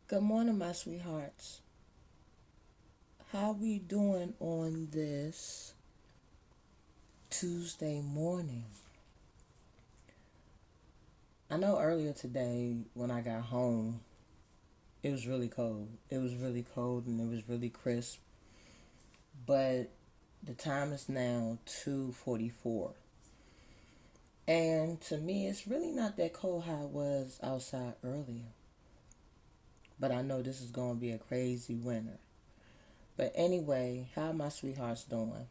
Good morning, my sweethearts. How we doing on this Tuesday morning? I know earlier today when I got home, it was really cold. It was really cold and it was really crisp. But the time is now 2:44. And to me, it's really not that cold how it was outside earlier. But I know this is going to be a crazy winter. But anyway, how my sweethearts doing?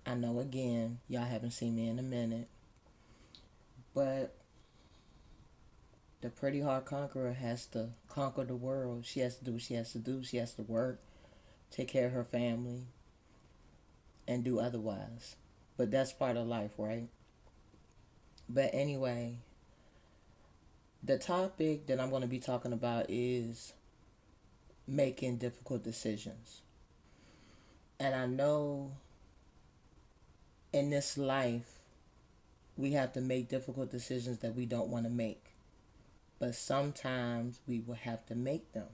I know again, y'all haven't seen me in a minute. But the pretty heart conqueror has to conquer the world. She has to do what she has to do. She has to work, take care of her family, and do otherwise. But that's part of life, right? But anyway, the topic that I'm going to be talking about is making difficult decisions. And I know in this life, we have to make difficult decisions that we don't want to make. But sometimes we will have to make them.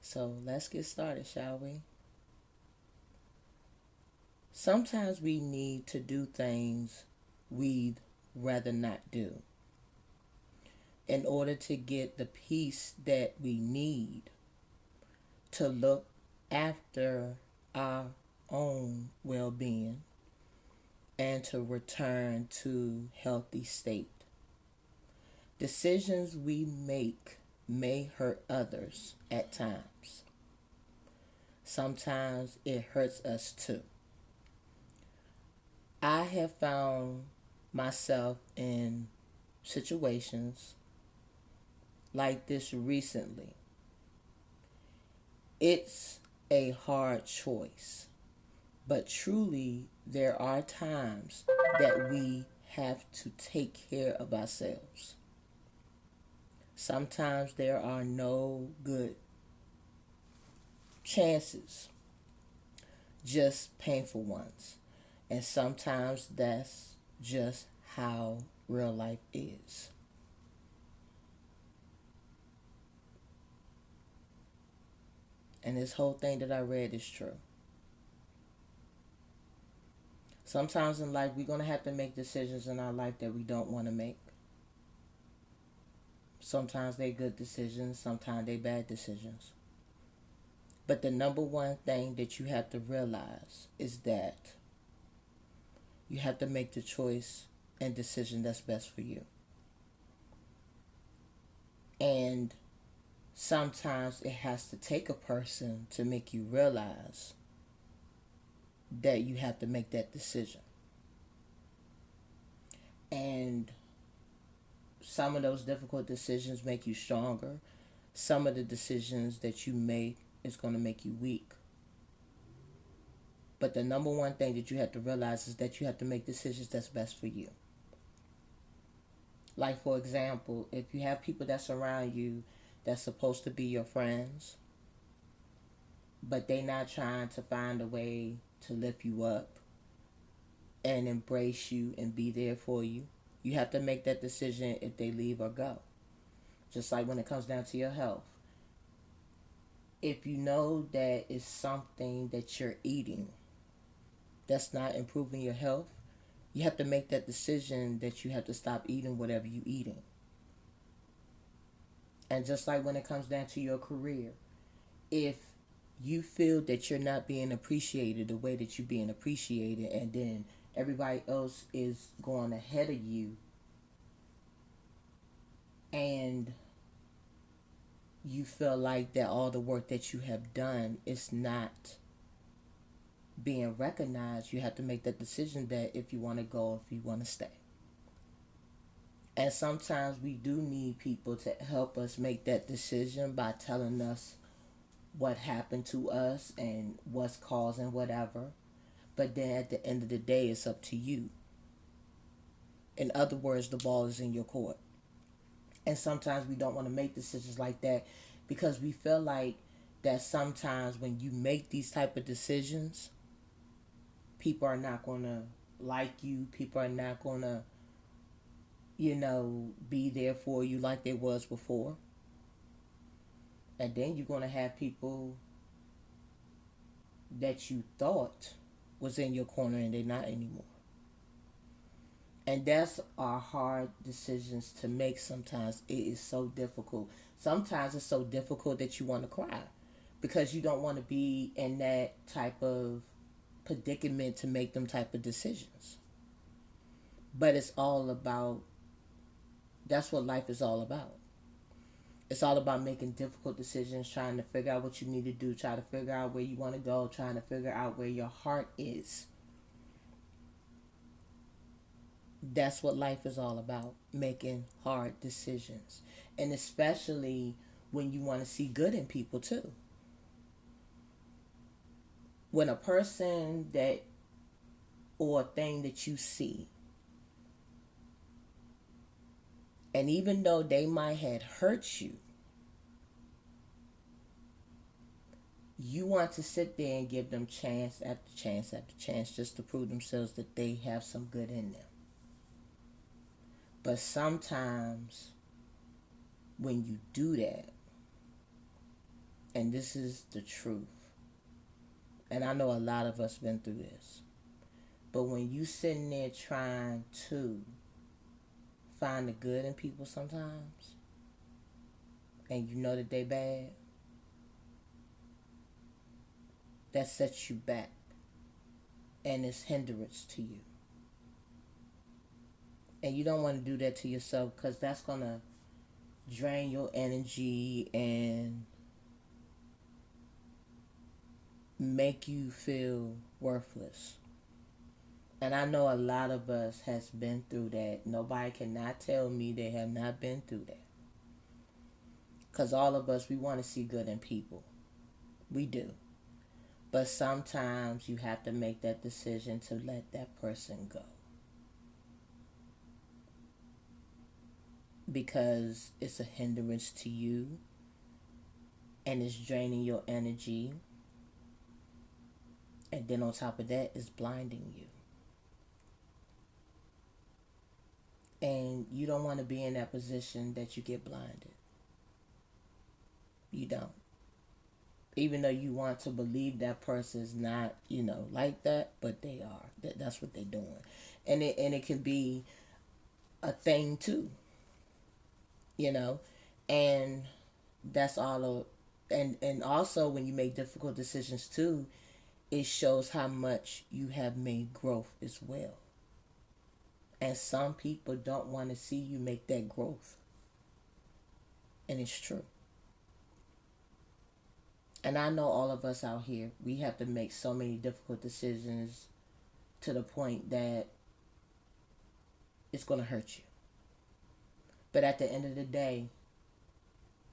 So let's get started, shall we? Sometimes we need to do things we'd rather not do in order to get the peace that we need to look after our own well being and to return to healthy state. Decisions we make may hurt others at times. Sometimes it hurts us too. I have found myself in situations like this recently. It's a hard choice, but truly, there are times that we have to take care of ourselves. Sometimes there are no good chances, just painful ones. And sometimes that's just how real life is. And this whole thing that I read is true. Sometimes in life, we're going to have to make decisions in our life that we don't want to make. Sometimes they're good decisions, sometimes they're bad decisions. But the number one thing that you have to realize is that you have to make the choice and decision that's best for you. And sometimes it has to take a person to make you realize that you have to make that decision. And some of those difficult decisions make you stronger. Some of the decisions that you make is going to make you weak. But the number one thing that you have to realize is that you have to make decisions that's best for you. Like, for example, if you have people that surround you that's supposed to be your friends, but they not trying to find a way to lift you up and embrace you and be there for you, you have to make that decision if they leave or go. Just like when it comes down to your health. If you know that it's something that you're eating that's not improving your health, you have to make that decision that you have to stop eating whatever you're eating. And just like when it comes down to your career, if you feel that you're not being appreciated the way that you're being appreciated, and then everybody else is going ahead of you, and you feel like that all the work that you have done is not being recognized, you have to make that decision that if you want to go, if you want to stay. And sometimes we do need people to help us make that decision by telling us what happened to us and what's causing whatever. But then at the end of the day, it's up to you. In other words, the ball is in your court. And sometimes we don't want to make decisions like that because we feel like that sometimes when you make these type of decisions, people are not going to like you. People are not going to, be there for you like they was before. And then you're going to have people that you thought was in your corner and they're not anymore. And that's our hard decisions to make sometimes. It is so difficult. Sometimes it's so difficult that you want to cry because you don't want to be in that type of predicament to make them type of decisions. But it's all about, that's what life is all about. It's all about making difficult decisions, trying to figure out what you need to do, trying to figure out where you want to go, trying to figure out where your heart is. That's what life is all about, making hard decisions. And especially when you want to see good in people too. When a person that or a thing that you see, and even though they might have hurt you, you want to sit there and give them chance after chance after chance just to prove themselves that they have some good in them. But sometimes when you do that, and this is the truth, and I know a lot of us been through this, but when you sitting there trying to find the good in people sometimes, and you know that they bad, that sets you back, and it's hindrance to you. And you don't want to do that to yourself because that's going to drain your energy and make you feel worthless. And I know a lot of us has been through that. Nobody cannot tell me they have not been through that. Because all of us, we want to see good in people. We do. But sometimes you have to make that decision to let that person go. Because it's a hindrance to you. And it's draining your energy. And then on top of that, it's blinding you. And you don't want to be in that position that you get blinded. You don't. Even though you want to believe that person is not, like that, but they are. That's what they're doing. And it can be a thing too. And that's all of, and also when you make difficult decisions too, it shows how much you have made growth as well. And some people don't want to see you make that growth. And it's true. And I know all of us out here, we have to make so many difficult decisions to the point that it's going to hurt you. But at the end of the day,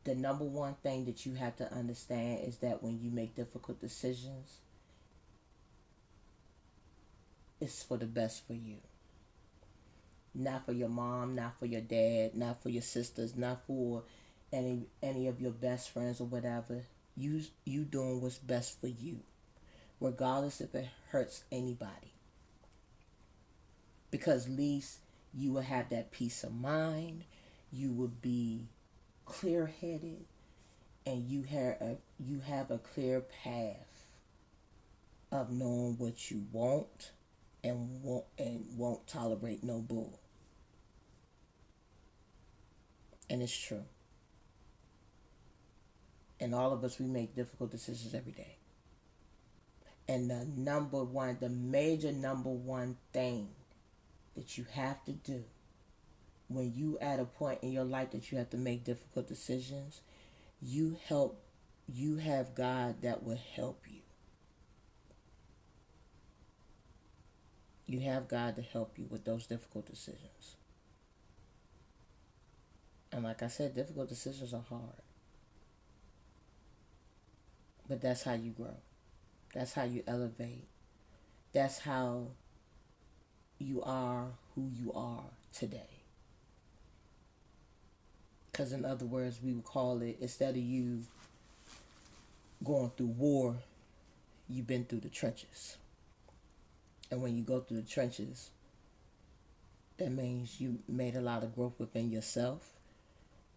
the number one thing that you have to understand is that when you make difficult decisions, it's for the best for you. Not for your mom, not for your dad, not for your sisters, not for any of your best friends or whatever. You doing what's best for you, regardless if it hurts anybody. Because at least you will have that peace of mind. You will be clear-headed, and you have a clear path of knowing what you want and won't tolerate no bull. And it's true. And all of us, we make difficult decisions every day. And the major number one thing that you have to do when you at a point in your life that you have to make difficult decisions, you have God that will help you. You have God to help you with those difficult decisions. And like I said, difficult decisions are hard. But that's how you grow. That's how you elevate. That's how you are who you are today. Because in other words, we would call it, instead of you going through war, you've been through the trenches. And when you go through the trenches, that means you made a lot of growth within yourself.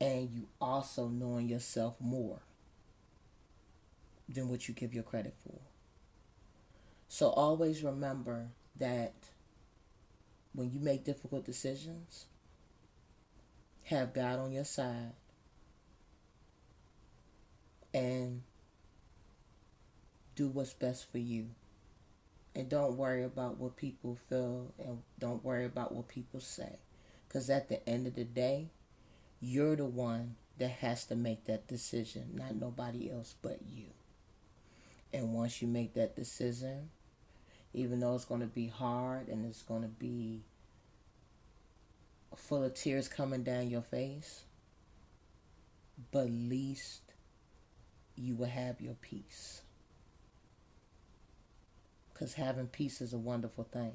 And you also knowing yourself more. than what you give your credit for. So always remember that when you make difficult decisions, have God on your side and do what's best for you. And don't worry about what people feel and don't worry about what people say. Because at the end of the day, you're the one that has to make that decision, not nobody else but you. And once you make that decision, even though it's going to be hard and it's going to be full of tears coming down your face, but at least you will have your peace. Because having peace is a wonderful thing.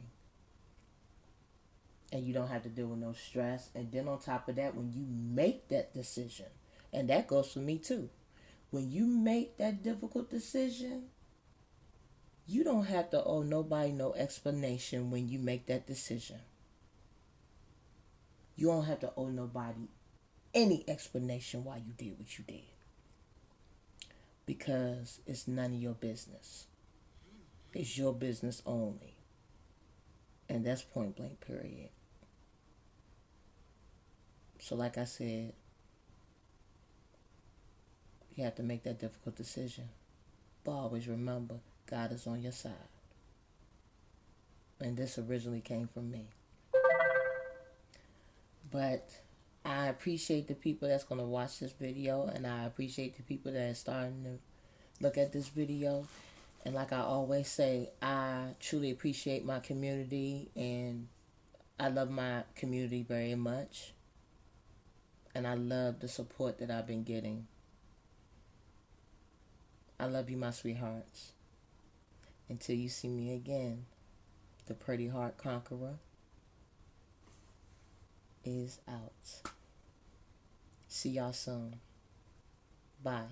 And you don't have to deal with no stress. And then on top of that, when you make that decision, and that goes for me too, when you make that difficult decision, you don't have to owe nobody no explanation when you make that decision. You don't have to owe nobody any explanation why you did what you did. Because it's none of your business. It's your business only. And that's point blank, period. So like I said, you have to make that difficult decision. But always remember, God is on your side. And this originally came from me. But I appreciate the people that's going to watch this video. And I appreciate the people that are starting to look at this video. And like I always say, I truly appreciate my community. And I love my community very much. And I love the support that I've been getting. I love you, my sweethearts. Until you see me again, the Pretty Heart Conqueror is out. See y'all soon. Bye.